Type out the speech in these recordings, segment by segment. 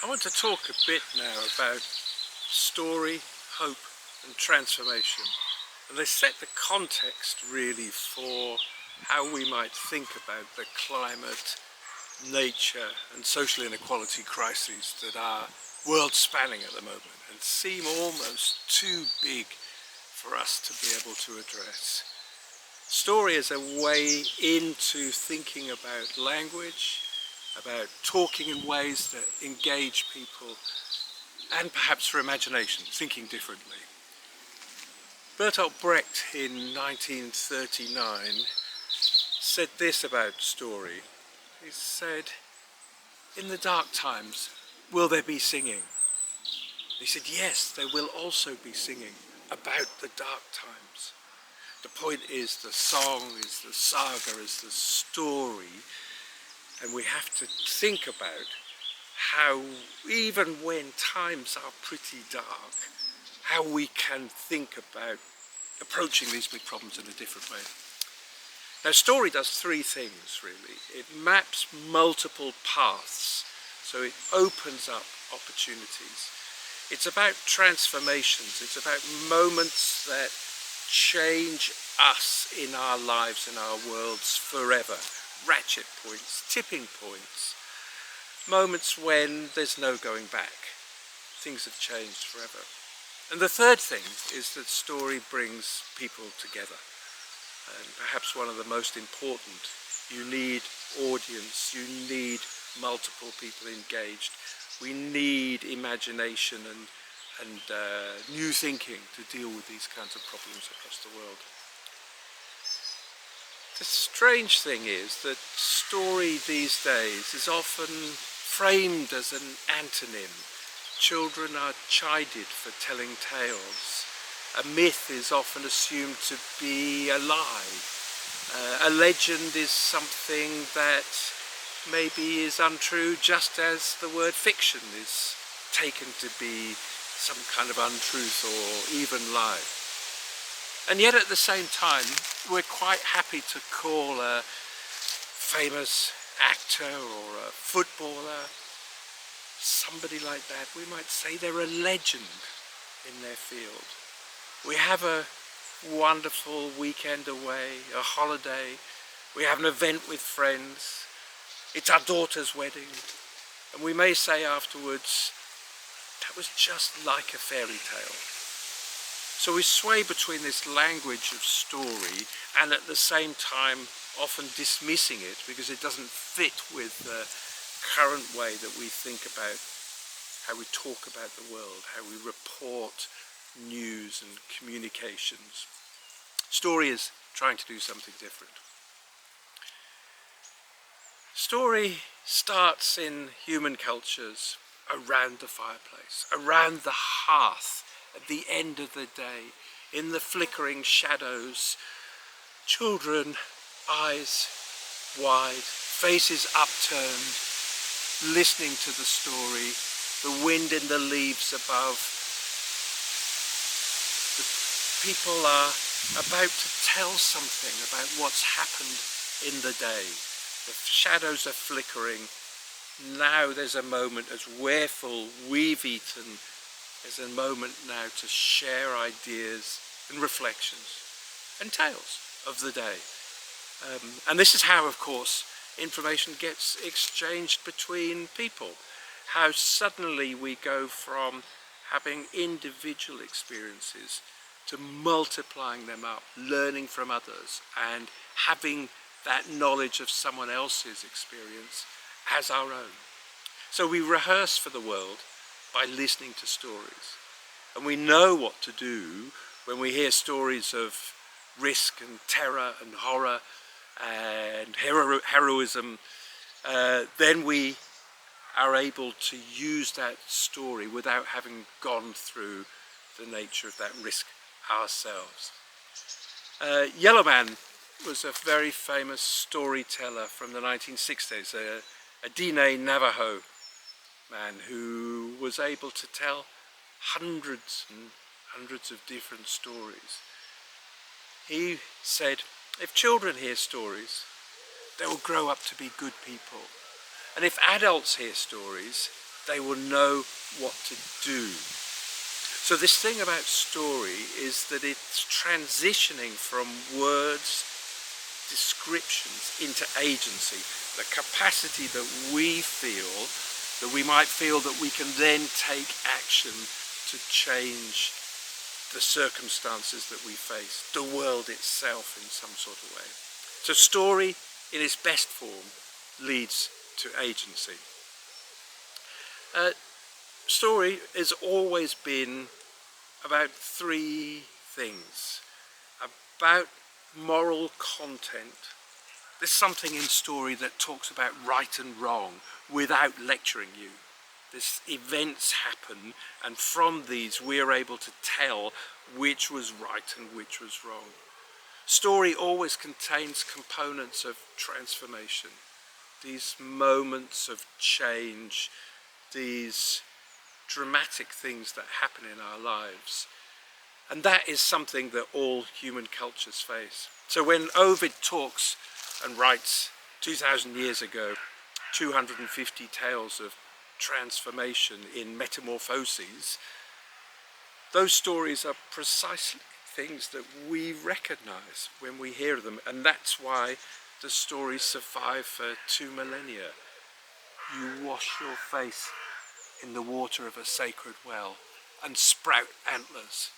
I want to talk a bit now about story, hope and transformation. And they set the context really for how we might think about the climate, nature and social inequality crises that are world spanning at the moment and seem almost too big for us to be able to address. Story is a way into thinking about language, about talking in ways that engage people, and perhaps for imagination, thinking differently. Bertolt Brecht in 1939 said this about story. He said, "In the dark times, will there be singing?" He said, yes, there will also be singing about the dark times. The point is the song, is the saga, is the story, and we have to think about how, even when times are pretty dark, how we can think about approaching these big problems in a different way. Now, story does three things, really. It maps multiple paths, so it opens up opportunities. It's about transformations. It's about moments that change us in our lives, in our worlds forever. Ratchet points, tipping points, moments when there's no going back. Things have changed forever. And the third thing is that story brings people together. And perhaps one of the most important, you need audience, you need multiple people engaged. We need imagination and new thinking to deal with these kinds of problems across the world. The strange thing is that story these days is often framed as an antonym. Children are chided for telling tales. A myth is often assumed to be a lie. A legend is something that maybe is untrue, just as the word fiction is taken to be some kind of untruth or even lie. And yet at the same time, we're quite happy to call a famous actor or a footballer, somebody like that, we might say they're a legend in their field. We have a wonderful weekend away, a holiday, we have an event with friends, it's our daughter's wedding, and we may say afterwards, that was just like a fairy tale. So we sway between this language of story and at the same time often dismissing it because it doesn't fit with the current way that we think about how we talk about the world, how we report news and communications. Story is trying to do something different. Story starts in human cultures around the fireplace, around the hearth, at the end of the day, in the flickering shadows, children, eyes wide, faces upturned, listening to the story, the wind in the leaves above. The people are about to tell something about what's happened in the day. The shadows are flickering. Now there's a moment as we're full, we've eaten. There's a moment now to share ideas and reflections and tales of the day. And this is how, of course, information gets exchanged between people. How suddenly we go from having individual experiences to multiplying them up, learning from others, and having that knowledge of someone else's experience as our own. So we rehearse for the world by listening to stories. And we know what to do when we hear stories of risk and terror and horror and heroism. Then we are able to use that story without having gone through the nature of that risk ourselves. Yellow Man was a very famous storyteller from the 1960s, a Diné Navajo man who was able to tell hundreds and hundreds of different stories. He said, if children hear stories, they will grow up to be good people. And if adults hear stories, they will know what to do. So this thing about story is that it's transitioning from words, descriptions into agency, the capacity that we feel, that we might feel that we can then take action to change the circumstances that we face, the world itself in some sort of way. So story in its best form leads to agency. Story has always been about three things. About moral content. There's something in story that talks about right and wrong without lecturing you. These events happen, and from these we are able to tell which was right and which was wrong. Story always contains components of transformation, these moments of change, these dramatic things that happen in our lives. And that is something that all human cultures face. So when Ovid talks and writes 2,000 years ago 250 tales of transformation in metamorphoses, those stories are precisely things that we recognize when we hear them, and that's why the stories survive for 2 millennia. You wash your face in the water of a sacred well and sprout antlers.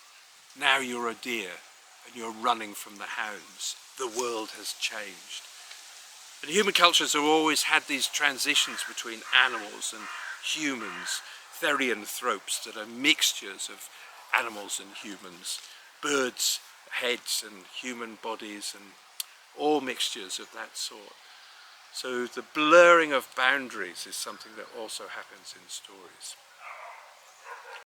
Now you're a deer and you're running from the hounds. The world has changed. And human cultures have always had these transitions between animals and humans, therianthropes that are mixtures of animals and humans, birds' heads and human bodies, and all mixtures of that sort. So the blurring of boundaries is something that also happens in stories.